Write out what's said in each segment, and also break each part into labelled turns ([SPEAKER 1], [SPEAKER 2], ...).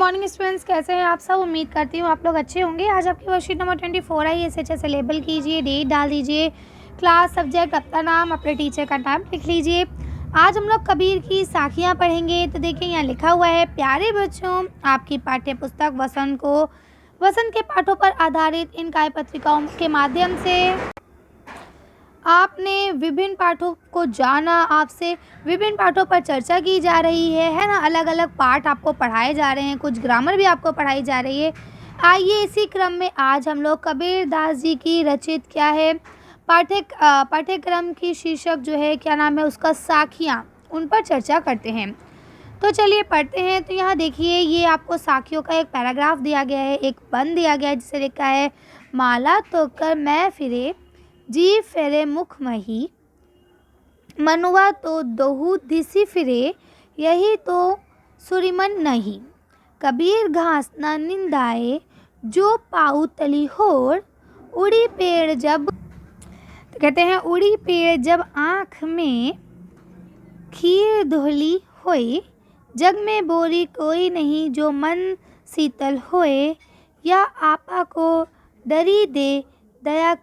[SPEAKER 1] Morning students, कैसे हैं आप सब। उम्मीद करती हूँ आप लोग अच्छे होंगे। आज आपकी वर्कशीट नंबर 24 आई। इसे अच्छे से लेबल कीजिए, डेट डाल दीजिए, क्लास, सब्जेक्ट, अपना नाम, अपने टीचर का नाम लिख लीजिए। आज हम लोग कबीर की साखियाँ पढ़ेंगे। तो देखिए यहाँ लिखा हुआ है, प्यारे बच्चों, आपकी पाठ्य पुस्तक वसंत के पाठों पर आधारित इन काय पत्रिकाओं के माध्यम से आपने विभिन्न पाठों को जाना। आपसे विभिन्न पाठों पर चर्चा की जा रही है ना। अलग अलग पाठ आपको पढ़ाए जा रहे हैं, कुछ ग्रामर भी आपको पढ़ाई जा रही है। आइए इसी क्रम में आज हम लोग कबीर दास जी की रचित क्या है पाठ्यक्रम की शीर्षक जो है, क्या नाम है उसका, साखियाँ, उन पर चर्चा करते हैं। तो चलिए पढ़ते हैं। तो यहाँ देखिए, ये आपको साखियों का एक पैराग्राफ दिया गया है, एक बंद दिया गया है जिसे लिखा है, माला तो कर मैं फिरे जी फेरे मुख मही, मनुआ तो दोहू दिसी फिरे, यही तो सुरिमन नहीं। कबीर घास न निंदाए जो पाऊ तली होर, उड़ी पेड़ जब, तो कहते हैं उड़ी पेड़ जब आँख में खीर धुली होए, जग में बोरी कोई नहीं जो मन शीतल होए, या आपा को डरी दे दया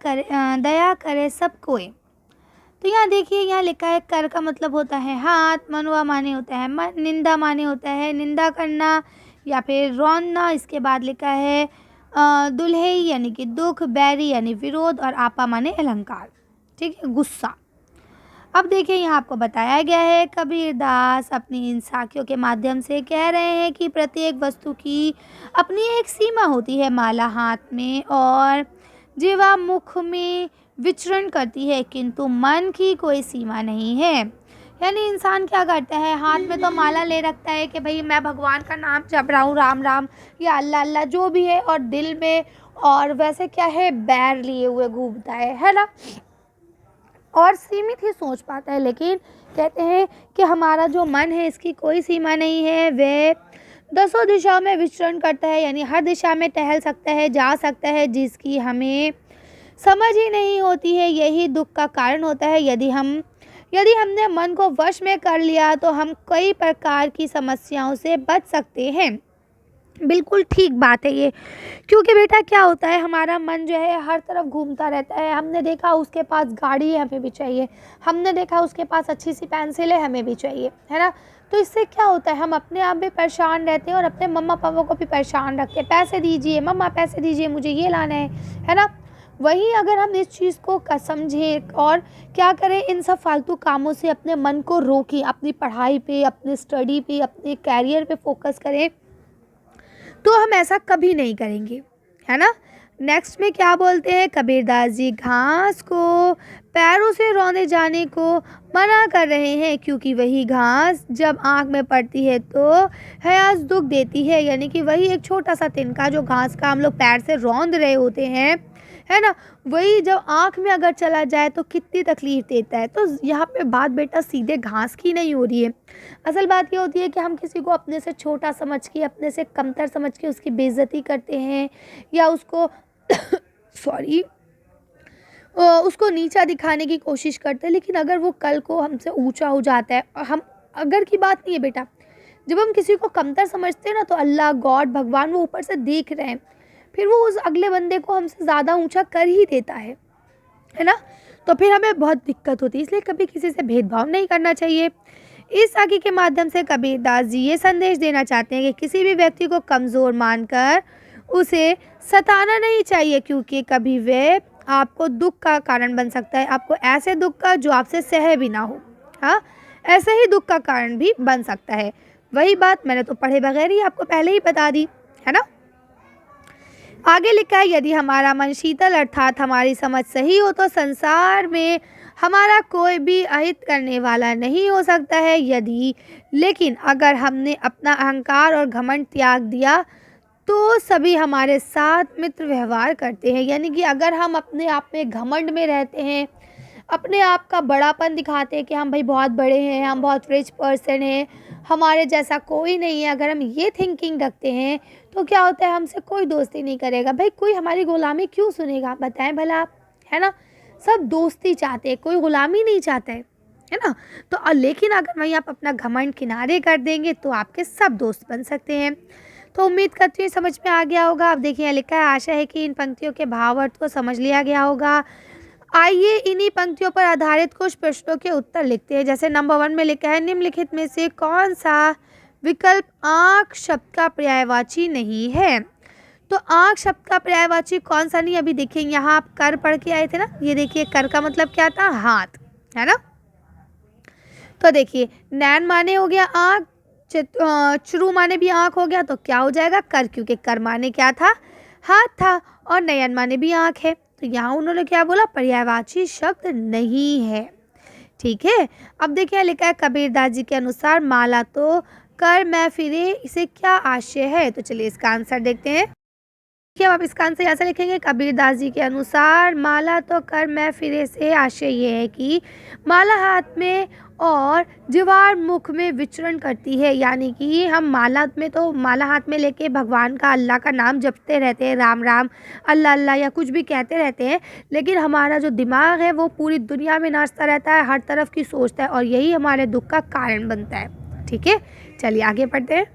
[SPEAKER 1] करे सब कोई। तो यहाँ देखिए, यहाँ लिखा है, कर का मतलब होता है हाथ, मनुआ माने होता है निंदा माने होता है निंदा करना या फिर रौंदना। इसके बाद लिखा है दुल्हई यानी कि दुख, बैरी यानी विरोध, और आपा माने अलंकार, ठीक है, गुस्सा। अब देखिए यहाँ आपको बताया गया है, कबीर दास अपनी इन साखियों के माध्यम से कह रहे हैं कि प्रत्येक वस्तु की अपनी एक सीमा होती है। माला हाथ में और जीवा मुख में विचरण करती है, किंतु मन की कोई सीमा नहीं है। यानी इंसान क्या करता है, हाथ में तो माला ले रखता है कि भाई मैं भगवान का नाम जप रहा हूँ, राम राम या अल्लाह अल्लाह जो भी है, और दिल में और वैसे क्या है, बैर लिए हुए घूमता है ना, और सीमित ही सोच पाता है। लेकिन कहते हैं कि हमारा जो मन है इसकी कोई सीमा नहीं है, वे दसों दिशाओं में विचरण करता है, यानी हर दिशा में टहल सकता है, जा सकता है, जिसकी हमें समझ ही नहीं होती है। यही दुख का कारण होता है। यदि हमने मन को वश में कर लिया तो हम कई प्रकार की समस्याओं से बच सकते हैं। बिल्कुल ठीक बात है ये, क्योंकि बेटा क्या होता है, हमारा मन जो है हर तरफ घूमता रहता है। हमने देखा उसके पास गाड़ी है, हमें भी चाहिए। हमने देखा उसके पास अच्छी सी पेंसिल है, हमें भी चाहिए, है ना। तो इससे क्या होता है, हम अपने आप भी परेशान रहते हैं और अपने मम्मा पापा को भी परेशान रखते हैं। पैसे दीजिए मम्मा, पैसे दीजिए, मुझे ये लाना है ना। वहीं अगर हम इस चीज़ को समझें और क्या करें, इन सब फालतू कामों से अपने मन को रोकें, अपनी पढ़ाई पे, अपनी स्टडी पे, अपने कैरियर पे फोकस करें, तो हम ऐसा कभी नहीं करेंगे, है ना। नेक्स्ट में क्या बोलते हैं, कबीरदास जी घास को पैरों से रौंदे जाने को मना कर रहे हैं, क्योंकि वही घास जब आँख में पड़ती है तो हयास दुख देती है। यानी कि वही एक छोटा सा तिनका जो घास का हम लोग पैर से रौंद रहे होते हैं, है ना, वही जब आँख में अगर चला जाए तो कितनी तकलीफ़ देता है। तो यहाँ पे बात बेटा सीधे घास की नहीं हो रही है। असल बात ये होती है कि हम किसी को अपने से छोटा समझ के, अपने से कमतर समझ के उसकी बेइज्जती करते हैं, या उसको सॉरी उसको नीचा दिखाने की कोशिश करते हैं। लेकिन अगर वो कल को हमसे ऊंचा हो जाता है, हम अगर की बात नहीं है बेटा, जब हम किसी को कमतर समझते हैं ना, तो अल्लाह, गॉड, भगवान वो ऊपर से देख रहे हैं, फिर वो उस अगले बंदे को हमसे ज़्यादा ऊंचा कर ही देता है ना। तो फिर हमें बहुत दिक्कत होती है। इसलिए कभी किसी से भेदभाव नहीं करना चाहिए। इस साखी के माध्यम से कबीरदास जी ये संदेश देना चाहते हैं कि किसी भी व्यक्ति को कमज़ोर मानकर उसे सताना नहीं चाहिए, क्योंकि कभी वह आपको दुख का कारण बन सकता है। आपको ऐसे दुख का जो आपसे सह भी ना हो, हाँ, ऐसे ही दुख का कारण भी बन सकता है। वही बात मैंने तो पढ़े बगैर ही आपको पहले ही बता दी, है ना। आगे लिखा है, यदि हमारा मन शीतल अर्थात हमारी समझ सही हो तो संसार में हमारा कोई भी अहित करने वाला नहीं हो सकता है। लेकिन अगर हमने अपना अहंकार और घमंड त्याग दिया तो सभी हमारे साथ मित्र व्यवहार करते हैं। यानी कि अगर हम अपने आप में घमंड में रहते हैं, अपने आप का बड़ापन दिखाते हैं कि हम भाई बहुत बड़े हैं, हम बहुत रिच पर्सन हैं, हमारे जैसा कोई नहीं है, अगर हम ये थिंकिंग रखते हैं तो क्या होता है, हमसे कोई दोस्ती नहीं करेगा। भाई कोई हमारी गुलामी क्यों सुनेगा, बताएं भला आप, है ना। सब दोस्ती चाहते हैं, कोई गुलामी नहीं चाहता है ना। तो लेकिन अगर वहीं आप अपना घमंड किनारे कर देंगे तो आपके सब दोस्त बन सकते हैं। तो उम्मीद करती हूँ समझ में आ गया होगा। अब देखिए यहाँ लिखा है, आशा है कि इन पंक्तियों के भाव अर्थ को समझ लिया गया होगा। आइए इन्हीं पंक्तियों पर आधारित कुछ प्रश्नों के उत्तर लिखते हैं। जैसे नंबर 1 में लिखा है, निम्नलिखित में से कौन सा विकल्प आँख शब्द का पर्यायवाची नहीं है। तो आँख शब्द का पर्यायवाची कौन सा नहीं, अभी देखिए यहाँ आप कर पढ़ के आए थे ना, ये देखिए कर का मतलब क्या था, हाथ, है ना। तो देखिए नैन माने हो गया आँख, चुरू माने भी आँख हो गया, तो क्या हो जाएगा कर, क्योंकि कर माने क्या था, हाथ था, और नयन माने भी आँख है। तो यहाँ उन्होंने क्या बोला, पर्यायवाची शब्द नहीं है। ठीक है, अब देखिए लिखा है, कबीरदास जी के अनुसार माला तो कर मैं फिरे, इसे क्या आशय है। तो चलिए इसका आंसर देखते हैं। देखिए अब आप इसका आंसर यहाँ से लिखेंगे, कबीरदास जी के अनुसार माला तो कर मैं फिरे से आशय ये है कि माला हाथ में और जीवार मुख में विचरण करती है। यानी कि हम माला में तो माला हाथ में लेके भगवान का, अल्लाह का नाम जपते रहते हैं, राम राम अल्लाह अल्लाह या कुछ भी कहते रहते हैं, लेकिन हमारा जो दिमाग है वो पूरी दुनिया में नाचता रहता है, हर तरफ की सोचता है, और यही हमारे दुख का कारण बनता है। ठीक है, चलिए आगे पढ़ते हैं।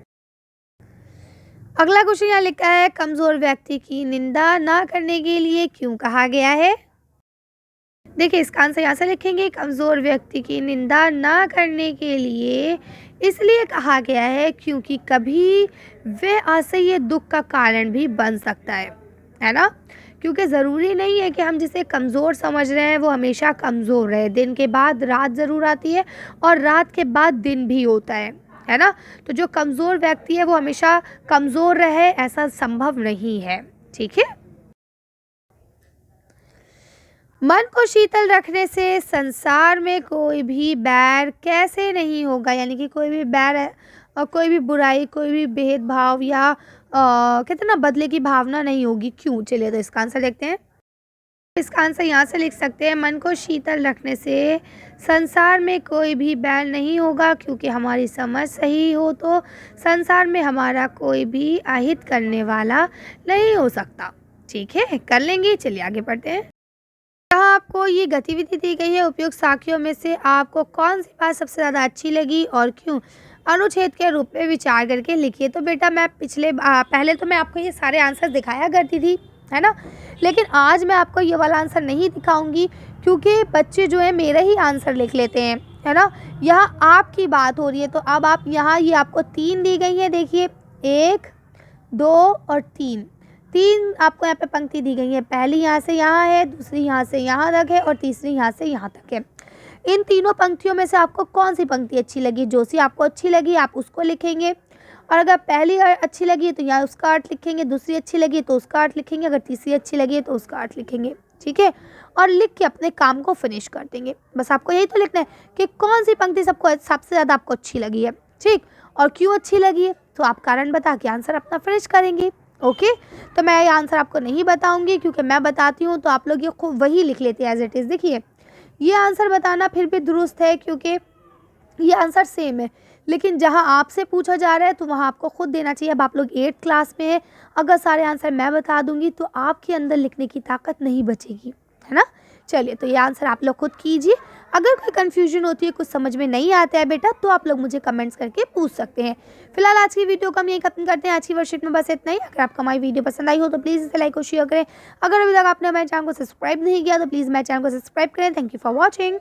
[SPEAKER 1] अगला क्वेश्चन यहाँ लिखा है, कमजोर व्यक्ति की निंदा ना करने के लिए क्यों कहा गया है। देखिए इसका आंसर यहाँ से लिखेंगे, कमजोर व्यक्ति की निंदा ना करने के लिए इसलिए कहा गया है क्योंकि कभी वह असह्य दुख का कारण भी बन सकता है ना। क्योंकि ज़रूरी नहीं है कि हम जिसे कमज़ोर समझ रहे हैं वो हमेशा कमज़ोर रहे। दिन के बाद रात ज़रूर आती है और रात के बाद दिन भी होता है ना। तो जो कमज़ोर व्यक्ति है वो हमेशा कमज़ोर रहे, ऐसा संभव नहीं है। ठीक है, मन को शीतल रखने से संसार में कोई भी बैर कैसे नहीं होगा। यानी कि कोई भी बैर और कोई भी बुराई, कोई भी भेदभाव या कहते ना बदले की भावना नहीं होगी। क्यों, चलिए तो इसका आंसर देखते हैं। इसका आंसर यहाँ से लिख सकते हैं, मन को शीतल रखने से संसार में कोई भी बैर नहीं होगा, क्योंकि हमारी समझ सही हो तो संसार में हमारा कोई भी अहित करने वाला नहीं हो सकता। ठीक है, कर लेंगे। चलिए आगे पढ़ते हैं। यहाँ आपको ये गतिविधि दी गई है, उपयुक्त साखियों में से आपको कौन सी बात सबसे ज़्यादा अच्छी लगी और क्यों, अनुच्छेद के रूप में विचार करके लिखिए। तो बेटा मैं पहले तो मैं आपको ये सारे आंसर दिखाया करती थी, है ना, लेकिन आज मैं आपको ये वाला आंसर नहीं दिखाऊंगी, क्योंकि बच्चे जो है मेरे ही आंसर लिख लेते हैं, है ना। यहाँ आपकी बात हो रही है, तो अब आप यहाँ ये आपको 3 दी गई है, देखिए 1 2 और 3 आपको यहाँ पे पंक्ति दी गई है। पहली यहाँ से यहाँ है, दूसरी यहाँ से यहाँ तक है और तीसरी यहाँ से यहाँ तक है। इन तीनों पंक्तियों में से आपको कौन सी पंक्ति अच्छी लगी, जो सी आपको अच्छी लगी आप उसको लिखेंगे। और अगर पहली अच्छी लगी तो यहाँ उसका अर्थ लिखेंगे, दूसरी अच्छी लगी तो उसका अर्थ लिखेंगे, अगर तीसरी अच्छी लगी तो उसका अर्थ लिखेंगे। ठीक है, और लिख के अपने काम को फिनिश कर देंगे। बस आपको यही तो लिखना है कि कौन सी पंक्ति सबसे ज़्यादा आपको अच्छी लगी है, ठीक, और क्यों अच्छी लगी है, तो आप कारण बता के आंसर अपना फिनिश करेंगे। ओके, तो मैं ये आंसर आपको नहीं बताऊंगी, क्योंकि मैं बताती हूँ तो आप लोग ये खूब वही लिख लेते हैं एज इट इज़। देखिए ये आंसर बताना फिर भी दुरुस्त है, क्योंकि ये आंसर सेम है, लेकिन जहाँ आपसे पूछा जा रहा है तो वहाँ आपको खुद देना चाहिए। अब आप लोग 8th क्लास में हैं, अगर सारे आंसर मैं बता दूंगी तो आपके अंदर लिखने की ताकत नहीं बचेगी, है ना। चलिए तो ये आंसर आप लोग खुद कीजिए। अगर कोई कन्फ्यूजन होती है, कुछ समझ में नहीं आता है बेटा, तो आप लोग मुझे कमेंट्स करके पूछ सकते हैं। फिलहाल आज की वीडियो को हम यही खत्म करते हैं। आज की वर्कशीट में बस इतना ही। अगर आपको हमारी वीडियो पसंद आई हो तो प्लीज़ इसे लाइक और शेयर करें। अगर अभी तक आपने हमारे चैनल को सब्सक्राइब नहीं किया तो प्लीज़ मेरे चैनल को सब्सक्राइब करें। Thank you for watching.